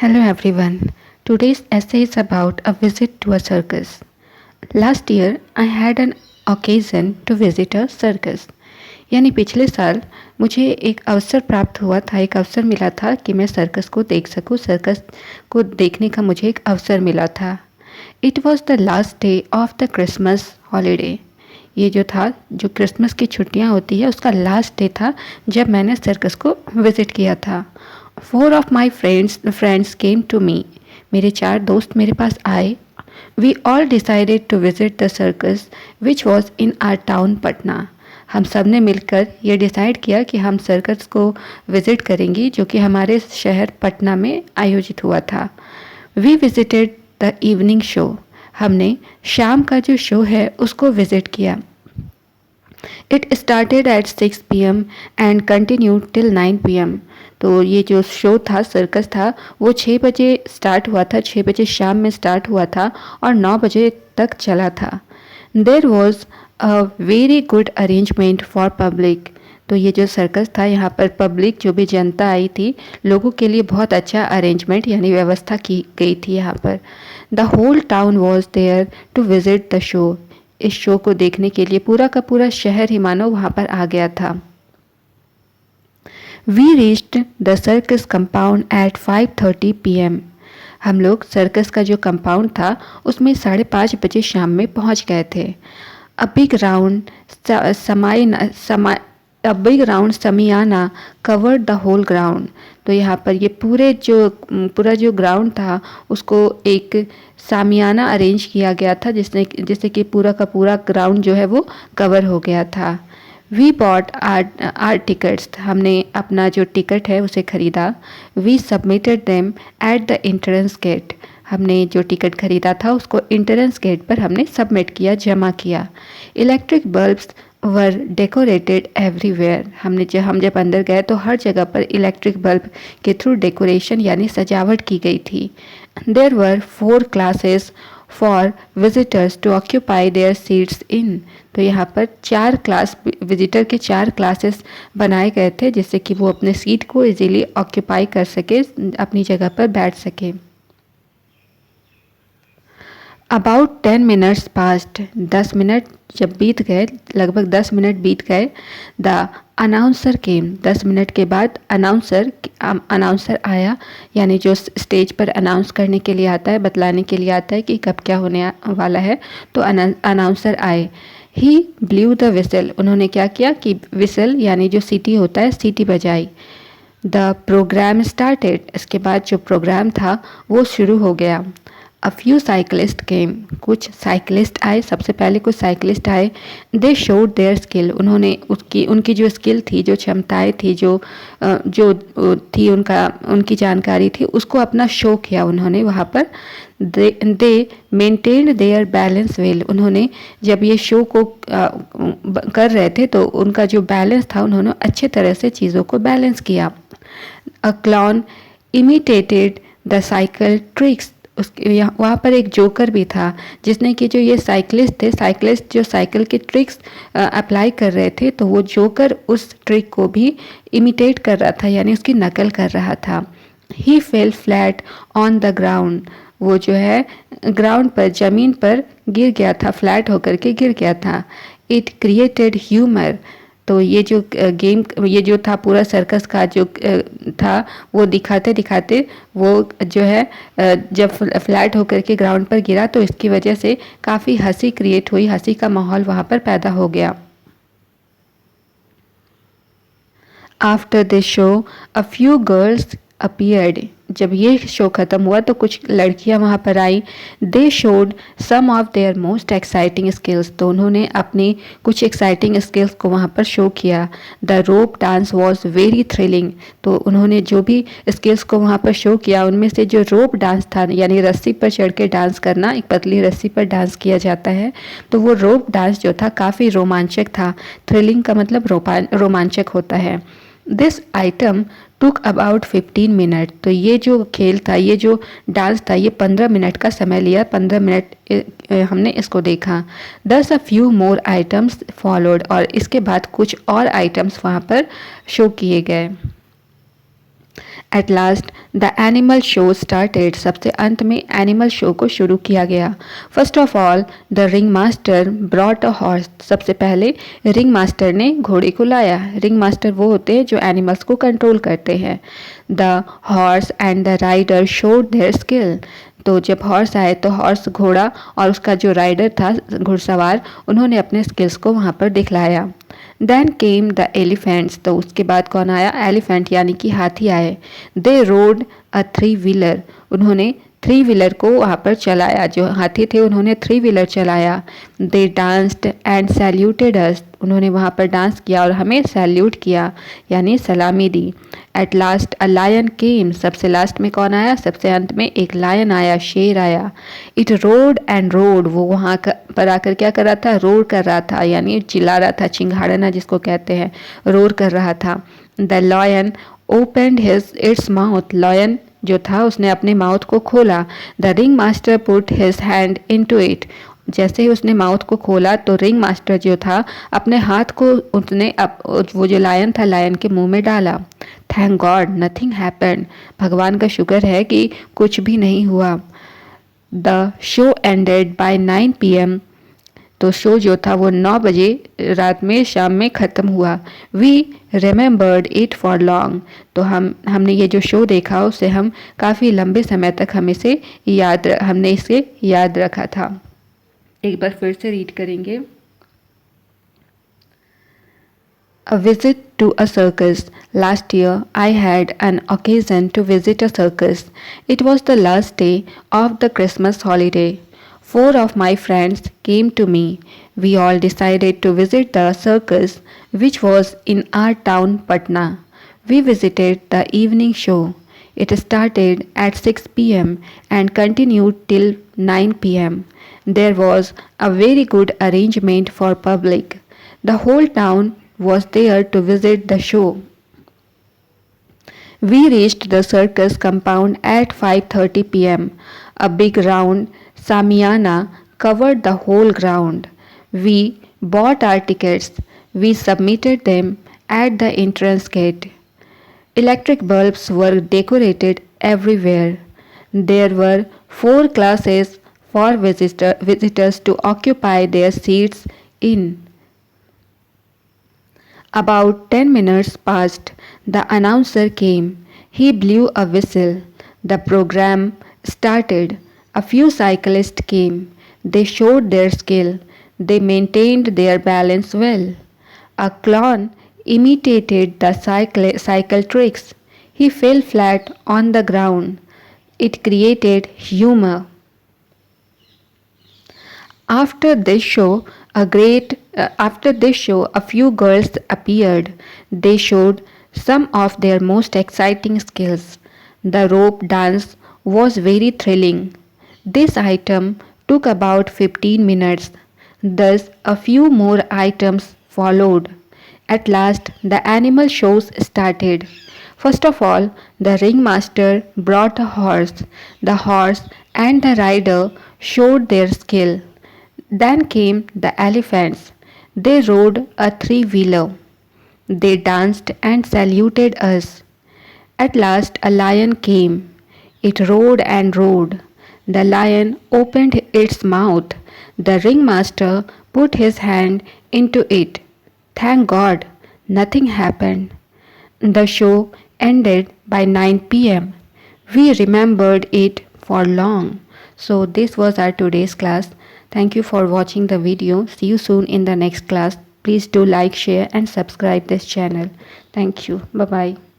Hello everyone. Today's essay is about a visit to a circus. Last year I had an occasion to visit a circus. यानी पिछले साल मुझे एक अवसर प्राप्त हुआ था, एक अवसर मिला था कि मैं सर्कस को देख सकूं। सर्कस को देखने का मुझे एक अवसर मिला था। It was the last day of the Christmas holiday. ये जो था, जो क्रिसमस की छुट्टियां होती है, उसका लास्ट डे था जब मैंने सर्कस को विज़िट किया था। 4 of my friends came to me. मेरे 4 दोस्त मेरे पास आए। We all decided to visit the circus which was in our town Patna. हम सब ने मिलकर ये डिसाइड किया कि हम सर्कस को विज़िट करेंगे, जो कि हमारे शहर पटना में आयोजित हुआ था। We visited the evening show. हमने शाम का जो शो है उसको विज़िट किया। It started at 6 PM and continued till 9 PM। तो ये जो शो था, सर्कस था, वो 6 बजे स्टार्ट हुआ था, 6 बजे शाम में स्टार्ट हुआ था और 9 बजे तक चला था। There was a very good arrangement for public. तो ये जो सर्कस था, यहाँ पर पब्लिक, जो भी जनता आई थी, लोगों के लिए बहुत अच्छा अरेंजमेंट यानी व्यवस्था की गई थी यहाँ पर। The whole town was there to visit the show. इस शो को देखने के लिए पूरा का पूरा शहर ही मानो वहाँ पर आ गया था। We reached the circus compound at 5:30 PM। हम लोग सर्कस का जो कंपाउंड था उसमें 5:30 बजे शाम में पहुँच गए थे। अ बिग राउंड समियाना कवर्ड द होल ग्राउंड। तो यहाँ पर ये पूरा जो ग्राउंड था उसको एक सामियाना अरेंज किया गया था, जिससे कि पूरा का पूरा ग्राउंड जो है वो कवर हो गया था। We bought our tickets. हमने अपना जो टिकट है उसे खरीदा। We submitted them at the entrance gate. हमने जो टिकट खरीदा था उसको एंट्रेंस गेट पर हमने सबमिट किया, जमा किया। Electric bulbs were decorated everywhere. हम जब अंदर गए तो हर जगह पर इलेक्ट्रिक बल्ब के थ्रू डेकोरेशन यानी सजावट की गई थी। There were 4 classes for visitors to occupy their seats in. तो यहाँ पर 4 क्लास, विजिटर के 4 क्लासेस बनाए गए थे, जिससे कि वो अपने सीट को इजीली ऑक्यूपाई कर सके, अपनी जगह पर बैठ सके। About 10 minutes past. 10 मिनट जब बीत गए, लगभग 10 मिनट बीत गए। The announcer came. 10 मिनट के बाद अनाउंसर आया, यानी जो स्टेज पर अनाउंस करने के लिए आता है, बतलाने के लिए आता है कि कब क्या होने वाला है। तो अनाउंसर आए। ही ब्ल्यू द विसल। उन्होंने क्या किया कि विसल यानी जो सीटी होता है, सीटी बजाई। The programme started. इसके बाद जो प्रोग्राम था वो शुरू हो गया। A few cyclist came. कुछ साइकिलिस्ट आए। सबसे पहले कुछ साइकिलिस्ट आए। They showed their skill. उन्होंने उनकी जो स्किल थी, जो क्षमताएं थी, जो थी, उनकी जानकारी थी, उसको अपना शो किया उन्होंने वहाँ पर। दे मेंटेन देयर बैलेंस वेल। उन्होंने जब ये शो को कर रहे थे तो उनका जो बैलेंस था, उन्होंने अच्छे तरह से चीज़ों को बैलेंस किया। A clown imitated the cycle tricks. उसके वहाँ पर एक जोकर भी था, जिसने कि जो ये साइकिलिस्ट जो साइकिल के ट्रिक्स अप्लाई कर रहे थे, तो वो जोकर उस ट्रिक को भी इमिटेट कर रहा था, यानी उसकी नकल कर रहा था। He fell flat on the ground. वो जो है ग्राउंड पर, ज़मीन पर गिर गया था, फ्लैट होकर के गिर गया था। It created humour. तो ये जो था पूरा सर्कस का जो था, वो दिखाते दिखाते वो जो है जब फ्लैट होकर के ग्राउंड पर गिरा, तो इसकी वजह से काफ़ी हंसी क्रिएट हुई, हंसी का माहौल वहाँ पर पैदा हो गया। After the show a few girls appeared. जब ये शो ख़त्म हुआ तो कुछ लड़कियां वहाँ पर आई। They showed some of their most exciting skills. तो उन्होंने अपनी कुछ एक्साइटिंग स्किल्स को वहाँ पर शो किया। The rope dance was very thrilling. तो उन्होंने जो भी स्किल्स को वहाँ पर शो किया, उनमें से जो रोप डांस था, यानी रस्सी पर चढ़ के डांस करना, एक पतली रस्सी पर डांस किया जाता है, तो वो रोप डांस जो था काफ़ी रोमांचक था। थ्रिलिंग का मतलब रोमांचक होता है। This item took about 15 minute. तो ये जो खेल था, ये जो डांस था, ये 15 मिनट का समय लिया। 15 मिनट हमने इसको देखा। दस a few more items followed. और इसके बाद कुछ और आइटम्स वहाँ पर शो किए गए। At last the animal show started, सबसे अंत में एनिमल शो को शुरू किया गया। First of all the ring master brought a horse, सबसे पहले रिंग मास्टर ने घोड़े को लाया। रिंग मास्टर वो होते हैं जो एनिमल्स को कंट्रोल करते हैं। The horse and the rider showed their skill, तो जब हॉर्स आए तो हॉर्स घोड़ा और उसका जो राइडर था घुड़सवार, उन्होंने अपने स्किल्स को वहाँ पर दिखलाया। देन केम द एलिफेंट्स, तो उसके बाद कौन आया? एलिफेंट यानी कि हाथी आए। दे रोड अ थ्री व्हीलर, उन्होंने थ्री व्हीलर को वहाँ पर चलाया। जो हाथी थे उन्होंने थ्री व्हीलर चलाया। दे डांस्ड एंड सैल्यूटेड अस, उन्होंने वहाँ पर डांस किया और हमें सैल्यूट किया यानी सलामी दी। एट लास्ट अ लायन केम, सबसे लास्ट में कौन आया? सबसे अंत में एक लायन आया, शेर आया। इट रोड एंड रोड, वो वहाँ पर आकर क्या कर रहा था? रोड कर रहा था यानी चिल्ला रहा था, चिंघाड़ना जिसको कहते हैं, रोर कर रहा था। The lion opened his its mouth, lion जो था उसने अपने माउथ को खोला। The ring master put his hand into it, जैसे ही उसने माउथ को खोला तो रिंग मास्टर जो था अपने हाथ को उसने वो जो लायन था लायन के मुंह में डाला। थैंक गॉड नथिंग हैपेंड, भगवान का शुक्र है कि कुछ भी नहीं हुआ। The show ended by 9 PM, तो शो जो था वो 9 बजे रात में शाम में ख़त्म हुआ। We remembered it for long, तो हमने ये जो शो देखा उसे हम काफ़ी लंबे समय तक हमने इसे याद रखा था। एक बार फिर से रीड करेंगे। A visit to a circus. Last year, I had an occasion to visit a circus. It was the last day of the Christmas holiday. 4 of my friends came to me. We all decided to visit the circus, which was in our town, Patna. We visited the evening show. It started at 6 p.m. and continued till 9 p.m. There was a very good arrangement for public. The whole town was there to visit the show. We reached the circus compound at 5:30 p.m. A big round Samiana covered the whole ground. We bought our tickets. We submitted them at the entrance gate. Electric bulbs were decorated everywhere. There were 4 classes for visitors to occupy their seats in. About 10 minutes passed. The announcer came. He blew a whistle. The program started. A few cyclists came. They showed their skill. They maintained their balance well. A clown imitated the cycle tricks. He fell flat on the ground. It created humor. After this show, a few girls appeared. They showed some of their most exciting skills. The rope dance was very thrilling. This item took about 15 minutes. Thus, a few more items followed. At last, the animal shows started. First of all, the ringmaster brought a horse. The horse and the rider showed their skill. Then came the elephants. They rode a three-wheeler. They danced and saluted us. At last a lion came. It roared and roared. The lion opened its mouth. The ringmaster put his hand into it. Thank God, nothing happened. The show ended by 9 p.m. We remembered it for long. So this was our today's class. Thank you for watching the video. See you soon in the next class. Please do like, share and subscribe this channel. Thank you. Bye-bye.